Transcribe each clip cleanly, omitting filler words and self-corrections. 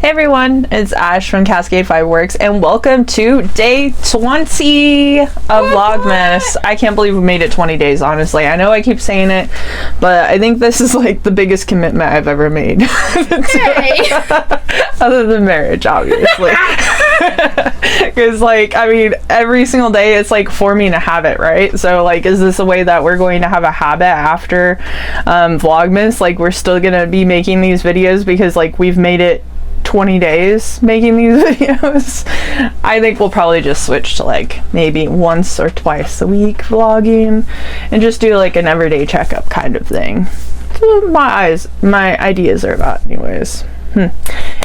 Hey everyone, it's Ash from Cascade Fireworks, and welcome to day 20 of Vlogmas. I can't believe we made it 20 days, honestly. I know I keep saying it, but I think this is like the biggest commitment I've ever made. Hey. Other than marriage, obviously. Because, like, I mean, every single day it's like forming a habit, right? So, like, is this a way that we're going to have a habit after Vlogmas? Like, we're still gonna be making these videos because, like, we've made it 20 days making these videos. I think we'll probably just switch to like maybe once or twice a week vlogging and just do like an everyday checkup kind of thing. That's what my ideas are about anyways.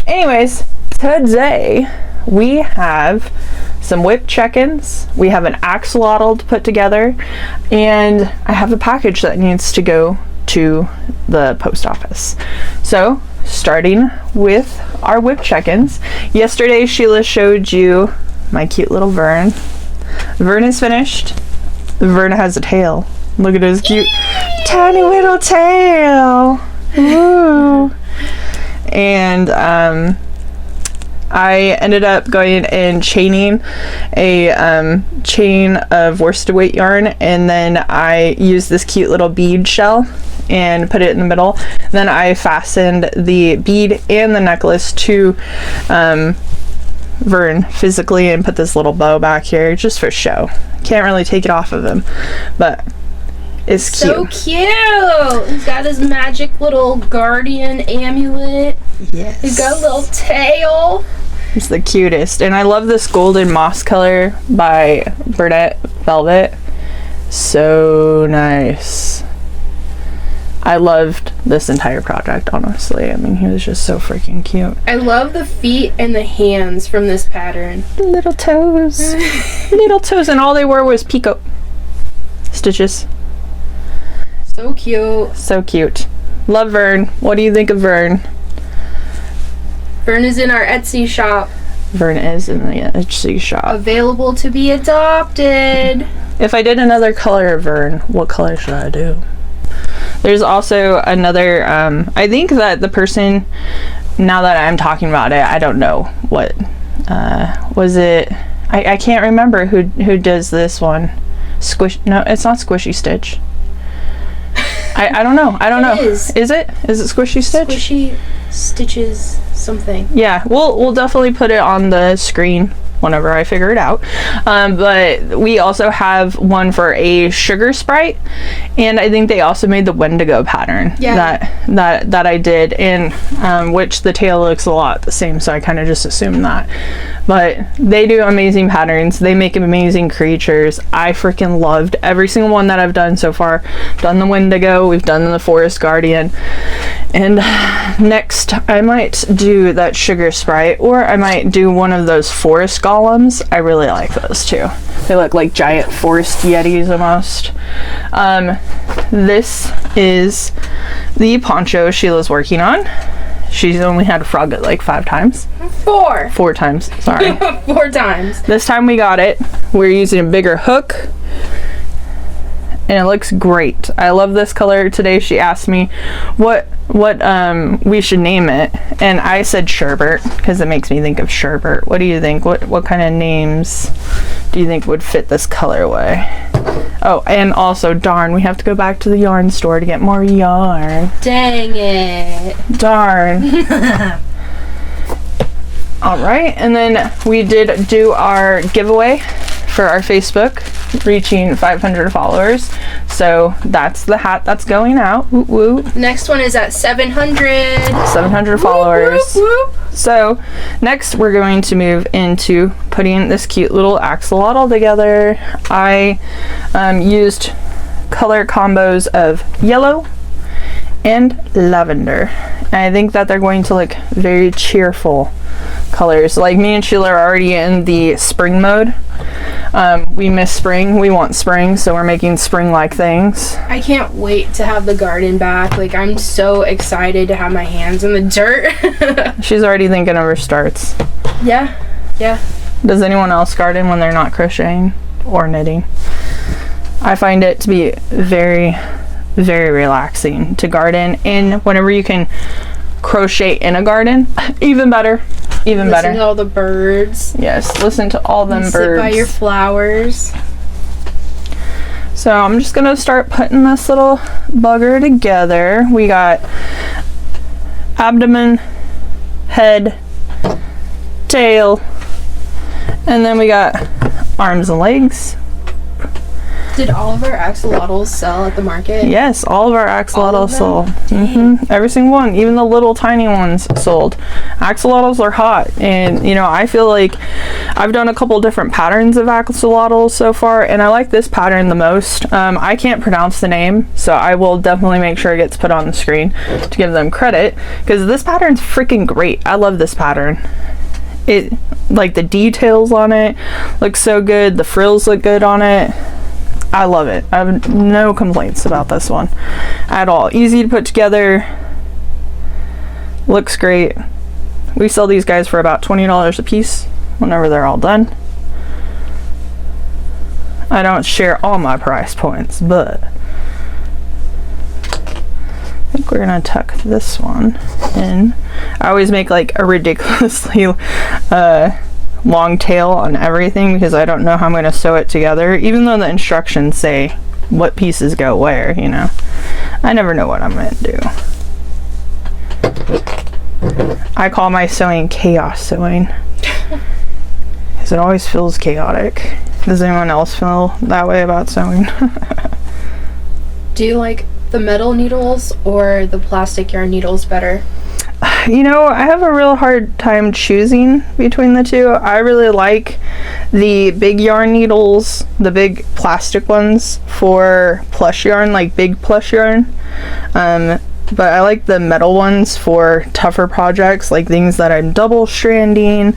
Anyways, today we have some whip check-ins, we have an axolotl to put together, and I have a package that needs to go to the post office. So starting with our whip check-ins. Yesterday Sheila showed you my cute little Vern. Vern is finished. Vern has a tail. Look at his cute tiny little tail. Woo. And I ended up going and chaining a chain of worsted weight yarn, and then I used this cute little bead shell and put it in the middle. Then I fastened the bead and the necklace to Vern physically and put this little bow back here just for show. Can't really take it off of him, but it's cute. So cute! He's got his magic little guardian amulet. Yes. He's got a little tail. It's the cutest. And I love this golden moss color by Burnett Velvet. So nice. I loved this entire project, honestly. I mean, he was just so freaking cute. I love the feet and the hands from this pattern. Little toes. Little toes, and all they were was picot stitches. So cute. So cute. Love Vern. What do you think of Vern? Vern is in our Etsy shop. Vern is in the Etsy shop. Available to be adopted. If I did another color of Vern, what color should I do? There's also another, I think that the person, now that I'm talking about it, I don't know what, was it, I can't remember who does this one. No, it's not Squishy Stitch. I don't know. Is it Squishy Stitch? Squishy Stitches something. Yeah, we'll definitely put it on the screen whenever I figure it out. But we also have one for a sugar sprite, and I think they also made the Wendigo pattern. Yeah. that I did, and which the tail looks a lot the same, so I kind of just assumed that. But they do amazing patterns. They make amazing creatures. I freaking loved every single one that I've done so far. Done the Wendigo, we've done the Forest Guardian, and next I might do that sugar sprite, or I might do one of those forest golems. I really like those too. They look like giant forest yetis almost. This is the poncho Sheila's working on. She's only had to frog it like 5 times. 4 times, sorry. 4 times. This time we got it. We're using a bigger hook, and it looks great. I love this color. Today she asked me what we should name it, and I said sherbet because it makes me think of sherbet. What do you think? What kind of names do you think would fit this colorway? Oh, and also, darn, we have to go back to the yarn store to get more yarn. Dang it. Darn. Alright, and then we did do our giveaway for our Facebook, reaching 500 followers. So that's the hat that's going out. Woo woo. Next one is at 700 followers. Whoop, whoop, whoop. So next we're going to move into putting this cute little axolotl together. I used color combos of yellow and lavender. And I think that they're going to look very cheerful colors. Like, me and Sheila are already in the spring mode. We miss spring. We want spring, so we're making spring-like things. I can't wait to have the garden back. Like, I'm so excited to have my hands in the dirt. She's already thinking of her starts. Yeah. Does anyone else garden when they're not crocheting or knitting? I find it to be very, very relaxing to garden, and whenever you can crochet in a garden. Even better. Even better. Listen to all the birds. Yes, listen to all them birds. Sit by your flowers. So I'm just gonna start putting this little bugger together. We got abdomen, head, tail, and then we got arms and legs. Did all of our axolotls sell at the market? Yes, all of our axolotls sold. Every single one, even the little tiny ones sold. Axolotls are hot, and you know, I feel like I've done a couple different patterns of axolotls so far, and I like this pattern the most. I can't pronounce the name, so I will definitely make sure it gets put on the screen to give them credit, because this pattern's freaking great. I love this pattern. It, like, the details on it look so good, the frills look good on it. I love it. I have no complaints about this one at all. Easy to put together. Looks great. We sell these guys for about $20 a piece whenever they're all done. I don't share all my price points, but I think we're gonna tuck this one in. I always make like a ridiculously long tail on everything because I don't know how I'm going to sew it together, even though the instructions say what pieces go where, you know. I never know what I'm going to do. I call my sewing chaos sewing because it always feels chaotic. Does anyone else feel that way about sewing? Do you like the metal needles or the plastic yarn needles better? You know, I have a real hard time choosing between the two. I really like the big yarn needles, the big plastic ones for plush yarn, like big plush yarn. But I like the metal ones for tougher projects, like things that I'm double stranding,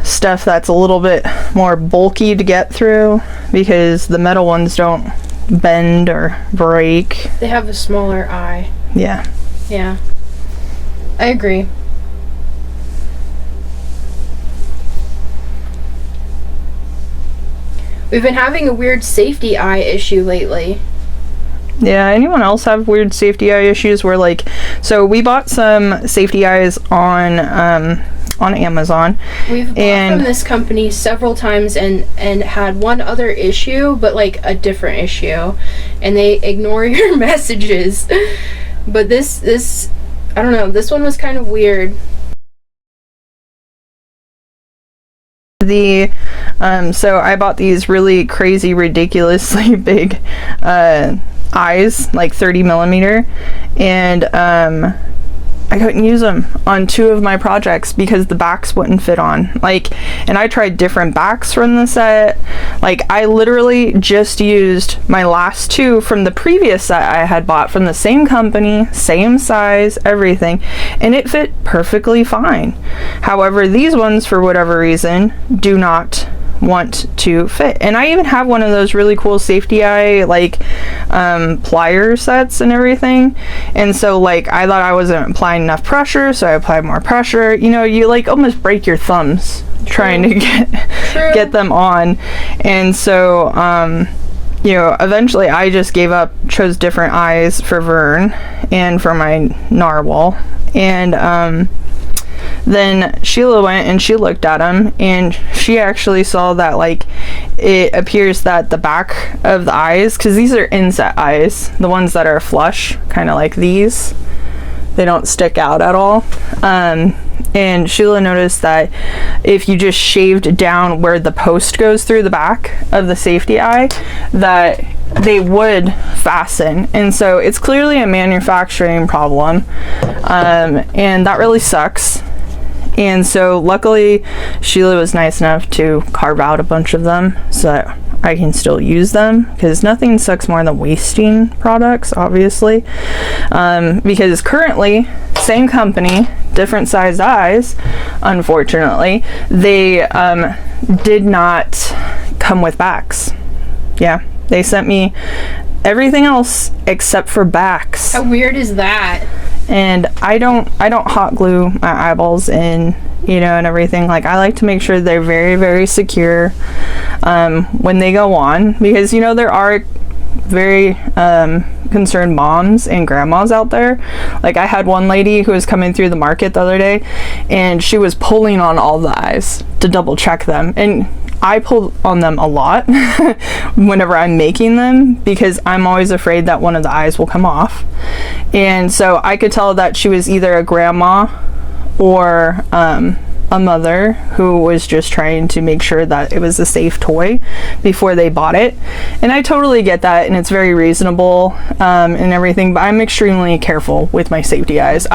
stuff that's a little bit more bulky to get through, because the metal ones don't bend or break. They have a smaller eye. Yeah. Yeah, I agree. We've been having a weird safety eye issue lately. Yeah, anyone else have weird safety eye issues where, like, so we bought some safety eyes on Amazon. We've bought from this company several times and had one other issue, but like a different issue, and they ignore your messages. But this I don't know, this one was kind of weird. So I bought these really crazy, ridiculously big eyes, like 30 millimeter, and I couldn't use them on 2 of my projects because the backs wouldn't fit on. Like, and I tried different backs from the set. Like, I literally just used my last 2 from the previous set I had bought from the same company, same size, everything, and it fit perfectly fine. However, these ones, for whatever reason, do not want to fit. And I even have one of those really cool safety eye, like, plier sets and everything, and so, like, I thought I wasn't applying enough pressure, so I applied more pressure. You know, you like almost break your thumbs trying to get them on. And so you know, eventually I just gave up, chose different eyes for Vern and for my narwhal, and then Sheila went and she looked at them, and she actually saw that, like, it appears that the back of the eyes, because these are inset eyes, the ones that are flush, kind of like these, they don't stick out at all. And Sheila noticed that if you just shaved down where the post goes through the back of the safety eye, that they would fasten. And so it's clearly a manufacturing problem, and that really sucks. And so luckily Sheila was nice enough to carve out a bunch of them so that I can still use them, because nothing sucks more than wasting products, obviously. Because currently, same company, different sized eyes, unfortunately, they did not come with backs. Yeah, they sent me everything else except for backs. How weird is that? And I don't hot glue my eyeballs in, you know, and everything. Like, I like to make sure they're very, very secure when they go on, because, you know, there are very concerned moms and grandmas out there. Like, I had one lady who was coming through the market the other day, and she was pulling on all the eyes to double check them, and I pull on them a lot whenever I'm making them, because I'm always afraid that one of the eyes will come off. And so I could tell that she was either a grandma or a mother who was just trying to make sure that it was a safe toy before they bought it. And I totally get that, and it's very reasonable and everything, but I'm extremely careful with my safety eyes.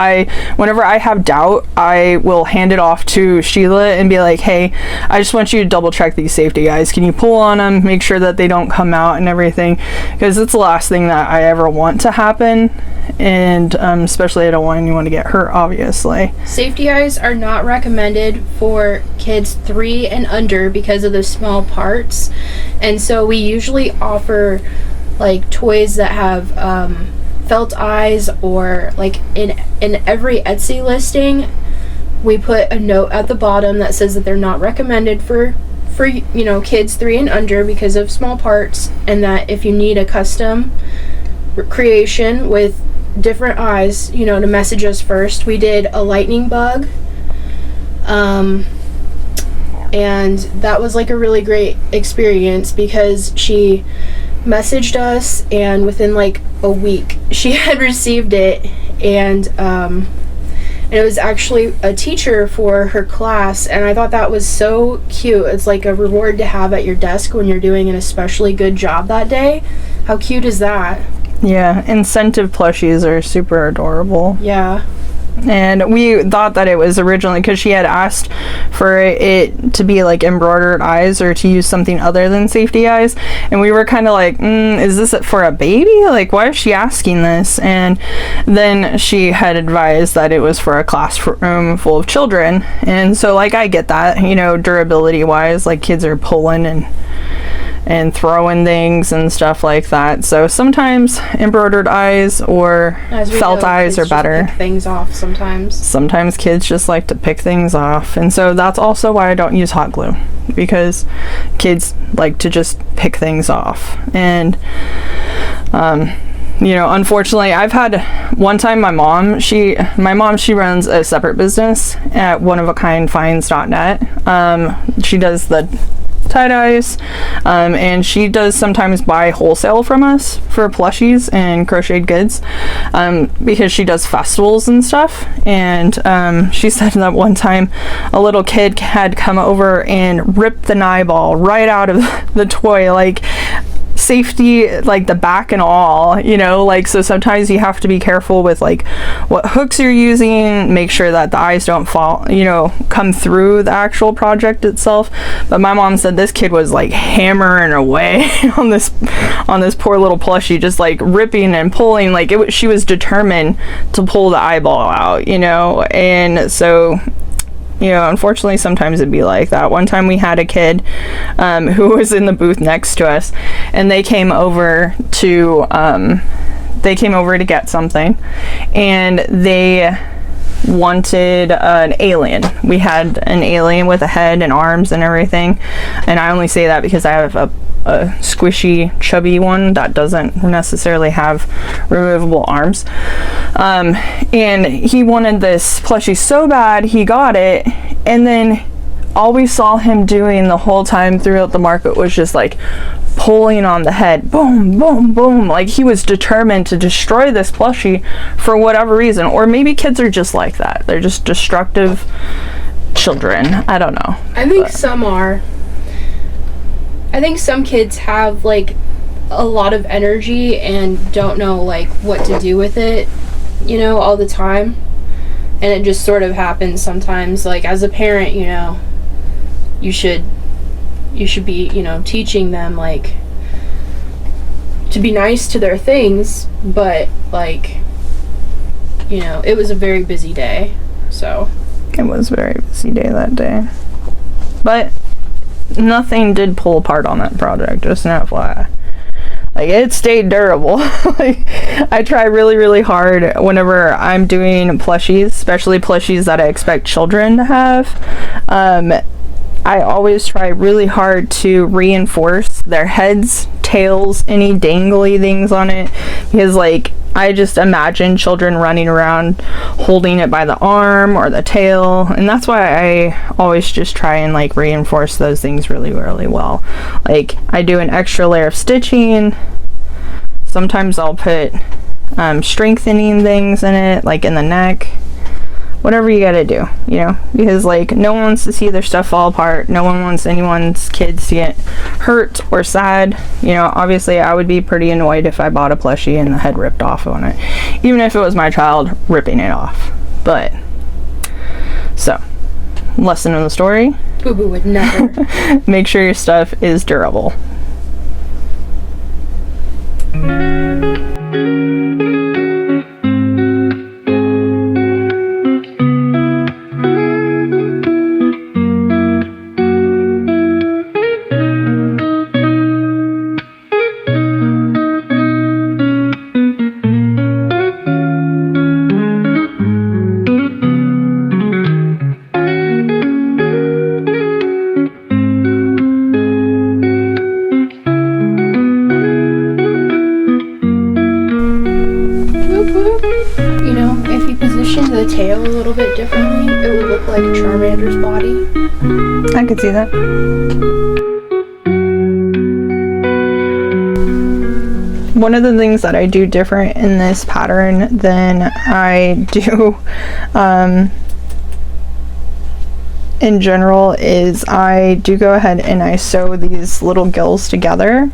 Whenever I have doubt, I will hand it off to Sheila and be like, hey, I just want you to double check these safety eyes. Can you pull on them, make sure that they don't come out and everything, because it's the last thing that I ever want to happen. And especially I don't want anyone to get hurt, obviously. Safety eyes are not recommended for kids 3 and under because of the small parts, and so we usually offer like toys that have felt eyes, or like in every Etsy listing we put a note at the bottom that says that they're not recommended for kids 3 and under because of small parts, and that if you need a custom creation with different eyes, to message us first. We did a lightning bug, and that was like a really great experience because she messaged us, and within like a week she had received it, and it was actually a teacher for her class, and I thought that was so cute. It's like a reward to have at your desk when you're doing an especially good job that day. How cute is that? Yeah, incentive plushies are super adorable. Yeah. And we thought that it was originally because she had asked for it to be like embroidered eyes or to use something other than safety eyes, and we were kind of like, is this for a baby? Like, why is she asking this? And then she had advised that it was for a classroom full of children, and so like I get that, durability wise, like kids are pulling and throwing things and stuff like that. So sometimes embroidered eyes or felt eyes are better. Pick things off sometimes. Sometimes kids just like to pick things off, and so that's also why I don't use hot glue, because kids like to just pick things off. And unfortunately, I've had one time my mom, she runs a separate business at oneofakindfinds.net. She does the tie-dyes, and she does sometimes buy wholesale from us for plushies and crocheted goods, because she does festivals and stuff. And she said that one time a little kid had come over and ripped an eyeball right out of the toy, like safety, like the back and all, so sometimes you have to be careful with like what hooks you're using, make sure that the eyes don't fall, come through the actual project itself. But my mom said this kid was like hammering away on this poor little plushie, just like ripping and pulling, like she was determined to pull the eyeball out, and so unfortunately sometimes it'd be like that. One time we had a kid who was in the booth next to us, and they came over to get something, and they wanted an alien. We had an alien with a head and arms and everything, and I only say that because I have a squishy, chubby one that doesn't necessarily have removable arms. And he wanted this plushie so bad, he got it, and then all we saw him doing the whole time throughout the market was just like pulling on the head, boom, boom, boom, like he was determined to destroy this plushie for whatever reason. Or maybe kids are just like that, they're just destructive children, I don't know. I think some are. I think some kids have like a lot of energy and don't know like what to do with it, all the time, and it just sort of happens sometimes. Like as a parent, you should be, teaching them like to be nice to their things, but like, it was a very busy day, so. It was a very busy day that day. But nothing did pull apart on that project, just an FYI. Like, it stayed durable. Like, I try really, really hard whenever I'm doing plushies, especially plushies that I expect children to have. I always try really hard to reinforce their heads, tails, any dangly things on it, because like I just imagine children running around holding it by the arm or the tail, and that's why I always just try and like reinforce those things really, really well. Like I do an extra layer of stitching. Sometimes I'll put strengthening things in it, like in the neck. Whatever you gotta do, you know, because like no one wants to see their stuff fall apart. No one wants anyone's kids to get hurt or sad. You know, obviously I would be pretty annoyed if I bought a plushie and the head ripped off on it, even if it was my child ripping it off. But so, lesson of the story: Boo Boo would never. make sure your stuff is durable. The tail a little bit differently, it would look like Charmander's body. I could see that. One of the things that I do different in this pattern than I do in general is I do go ahead and I sew these little gills together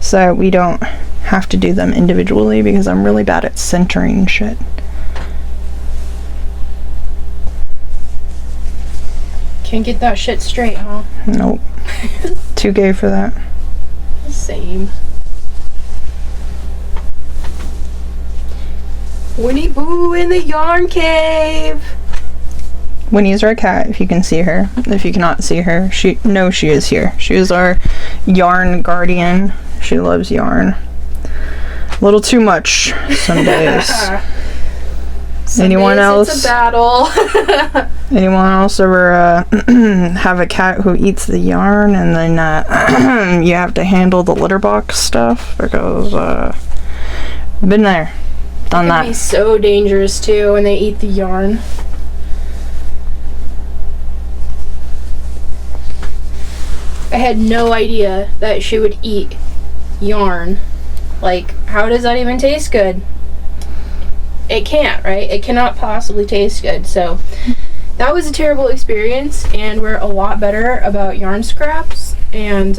so we don't have to do them individually, because I'm really bad at centering shit. Can't get that shit straight, huh? Nope. Too gay for that. Same. Winnie Boo in the yarn cave! Winnie's our cat, if you can see her. If you cannot see her, she is here. She is our yarn guardian. She loves yarn. A little too much some days. Anyone else? It's a battle. Anyone else ever have a cat who eats the yarn and then you have to handle the litter box stuff? Because been there, done that. It can be so dangerous too when they eat the yarn. I had no idea that she would eat yarn. Like, how does that even taste good? It can't, right? It cannot possibly taste good. So that was a terrible experience, and we're a lot better about yarn scraps. And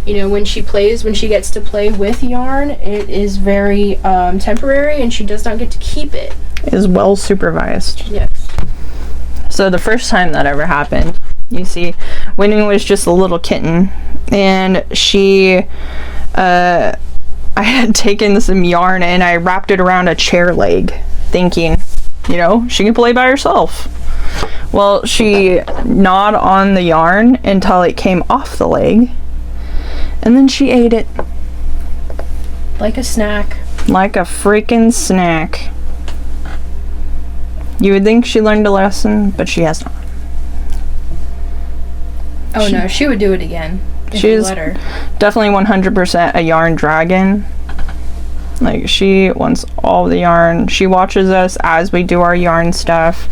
you know, when she gets to play with yarn, it is very temporary, and she does not get to keep it. It is well supervised. Yes. So the first time that ever happened, you see, Winnie was just a little kitten, and she I had taken some yarn and I wrapped it around a chair leg, thinking, you know, she can play by herself. Well, she gnawed on the yarn until it came off the leg, and then she ate it. Like a snack. Like a freaking snack. You would think she learned a lesson, but she has not. Oh no, she would do it again. She's definitely 100% a yarn dragon. Like, she wants all the yarn. She watches us as we do our yarn stuff.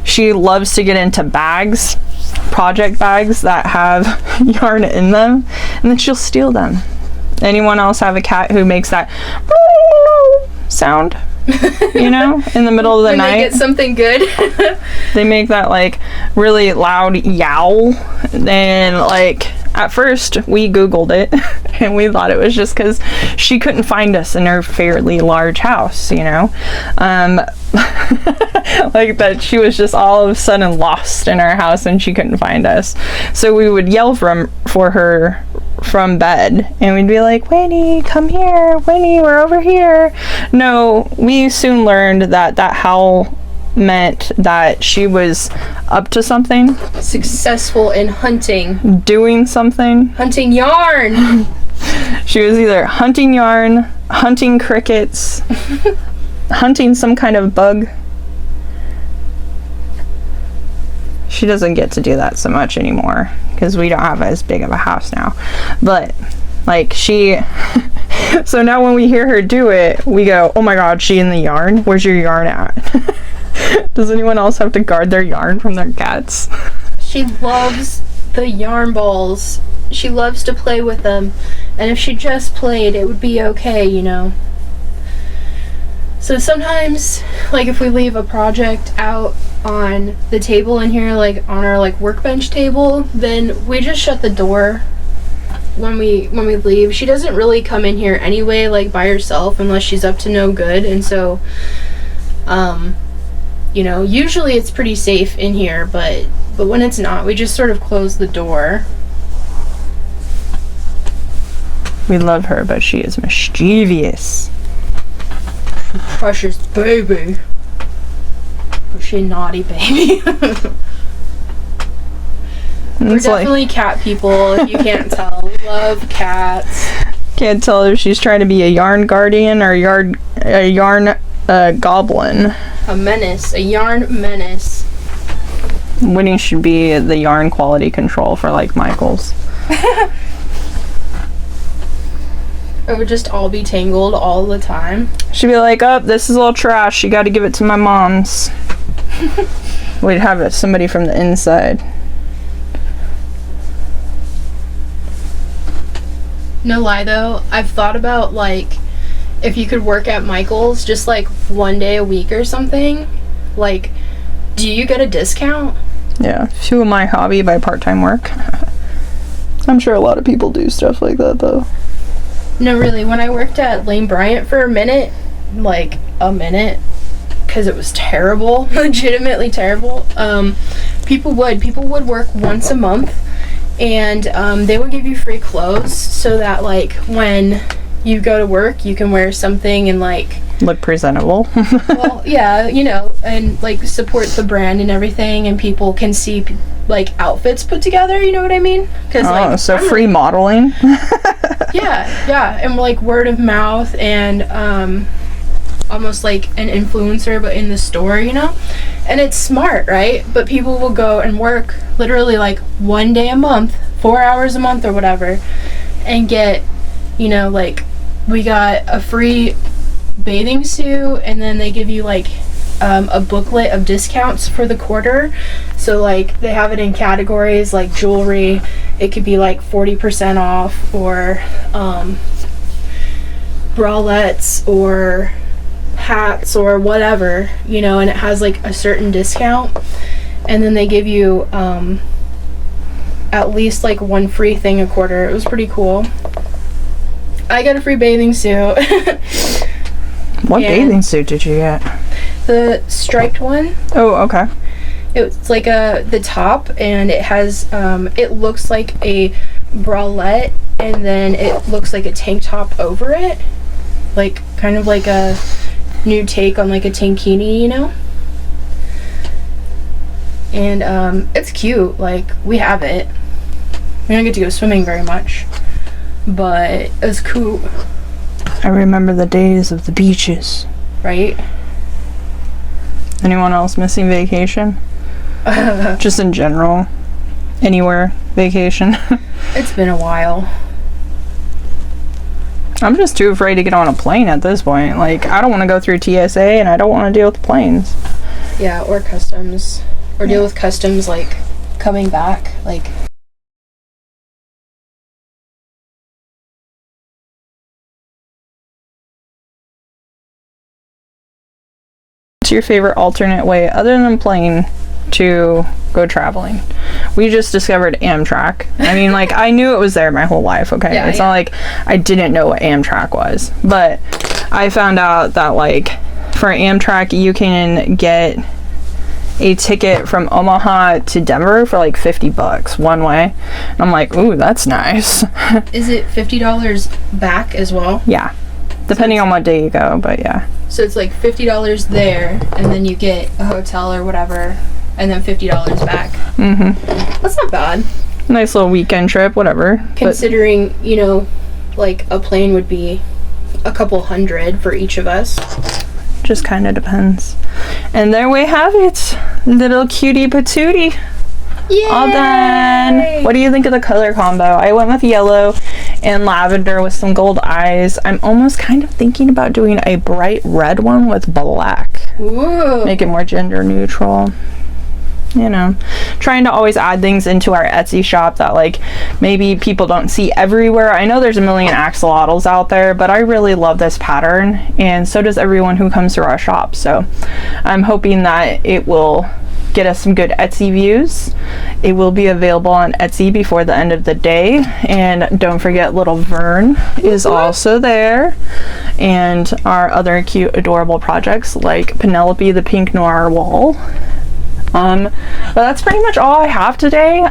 She loves to get into bags, project bags that have yarn in them, and then she'll steal them. Anyone else have a cat who makes that sound? You know, in the middle of the when night. They get something good. They make that like really loud yowl, and like at first we Googled it and we thought it was just because she couldn't find us in her fairly large house, you know, like that she was just all of a sudden lost in our house and she couldn't find us. So we would yell for her from bed, and we'd be like, Winnie, come here, Winnie, we're over here. No, we soon learned that that howl meant that she was up to something, successful in hunting, doing something, hunting yarn. She was either hunting yarn, hunting crickets, hunting some kind of bug. she doesn't get to do that so much anymore because we don't have as big of a house now. But like she so now when we hear her do it, we go, oh my god, she in the yarn? Where's your yarn at? Does anyone else have to guard their yarn from their cats? She loves the yarn balls. She loves to play with them. And if she just played, it would be okay, you know. So sometimes, like if we leave a project out on the table in here, like on our like workbench table, then we just shut the door when we leave. She doesn't really come in here anyway, like by herself, unless she's up to no good. And so you know, usually it's pretty safe in here, but when it's not, we just sort of close the door. We love her, but she is mischievous. Precious baby. She naughty baby. We're definitely cat people, if you can't tell. We love cats. Can't tell if she's trying to be a yarn guardian or a yarn goblin. A menace. A yarn menace. Winnie should be the yarn quality control for like Michael's. It would just all be tangled all the time. She'd be like, oh, this is all trash. You got to give it to my mom's. We'd have somebody from the inside. No lie though, I've thought about like if you could work at Michael's just like one day a week or something. Like, do you get a discount? Yeah, fuel my hobby by part-time work. I'm sure a lot of people do stuff like that though. No, really, when I worked at Lane Bryant for a minute, because it was terrible, legitimately terrible, people would work once a month, and they would give you free clothes so that like when you go to work you can wear something and like look presentable. well, yeah, you know, and like support the brand and everything, and people can see like outfits put together, you know what I mean? Because like, so free modeling. yeah, and like word of mouth, and almost like an influencer but in the store, you know. And it's smart, right? But people will go and work literally like one day a month, 4 hours a month or whatever, and get, you know, like we got a free bathing suit, and then they give you like a booklet of discounts for the quarter. So like they have it in categories like jewelry, it could be like 40% off, or bralettes or hats or whatever, you know, and it has like a certain discount, and then they give you at least like one free thing a quarter. It was pretty cool. I got a free bathing suit. What bathing suit did you get? The striped one. Oh, okay. It's like the top, and it has it looks like a bralette, and then it looks like a tank top over it, like kind of like a new take on like a tankini, you know. And it's cute. Like, we have it. We don't get to go swimming very much, but it's cool. I remember the days of the beaches. Right? Anyone else missing vacation? Just in general. Anywhere vacation. It's been a while. I'm just too afraid to get on a plane at this point. Like, I don't want to go through TSA, and I don't want to deal with planes. Yeah, or customs. Or deal with customs, like, coming back. Like... What's your favorite alternate way, other than plane, to go traveling? We just discovered Amtrak. I mean, like, I knew it was there my whole life, okay? Yeah, it's not like I didn't know what Amtrak was. But I found out that, like, for Amtrak, you can get a ticket from Omaha to Denver for, like, $50 one way. And I'm like, ooh, that's nice. Is it $50 back as well? Yeah. Depending on what day you go, but yeah. So it's like $50 there, and then you get a hotel or whatever, and then $50 back. Mm-hmm. That's not bad. Nice little weekend trip, whatever. Considering, you know, like a plane would be a couple hundred for each of us. Just kind of depends. And there we have it. Little cutie patootie. Yay! All done. What do you think of the color combo? I went with yellow and lavender with some gold eyes. I'm almost kind of thinking about doing a bright red one with black. Ooh. Make it more gender neutral. You know, trying to always add things into our Etsy shop that like maybe people don't see everywhere. I know there's a million axolotls out there, but I really love this pattern, and so does everyone who comes through our shop. So I'm hoping that it will get us some good Etsy views. It will be available on Etsy before the end of the day, and don't forget little Vern is also there, and our other cute adorable projects like Penelope the pink noir wall. But that's pretty much all I have today.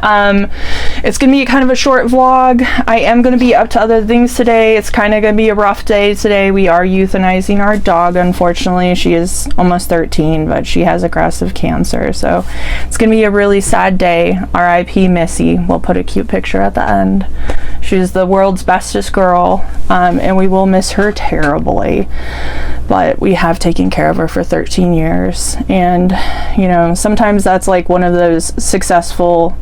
It's gonna be kind of a short vlog. I am gonna be up to other things today. It's kind of gonna be a rough day today. We are euthanizing our dog, unfortunately. She is almost 13, but she has aggressive cancer, so it's gonna be a really sad day. R.I.P. Missy. We'll put a cute picture at the end. She's the world's bestest girl, and we will miss her terribly, but we have taken care of her for 13 years, and you know, sometimes that's like one of those successful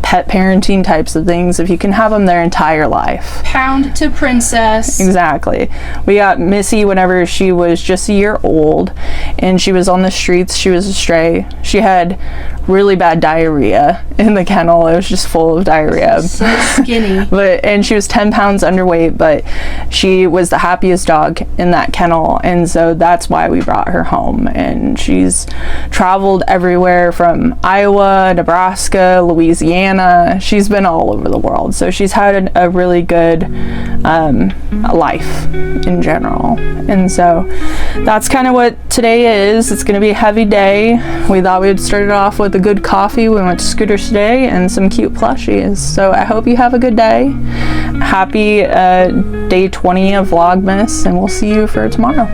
pet parenting types of things, if you can have them their entire life. Pound to princess. Exactly. We got Missy whenever she was just a year old, and she was on the streets. She was a stray. She had really bad diarrhea in the kennel. It was just full of diarrhea. So skinny. And she was 10 pounds underweight, but she was the happiest dog in that kennel, and so that's why we brought her home. And she's traveled everywhere from Iowa, Nebraska, Louisiana. She's been all over the world, so she's had a really good life in general. And so that's kind of what today is. It's going to be a heavy day. We thought we'd start it off with a good coffee. We went to Scooters today and some cute plushies. So I hope you have a good day. Happy day 20 of Vlogmas, and we'll see you for tomorrow.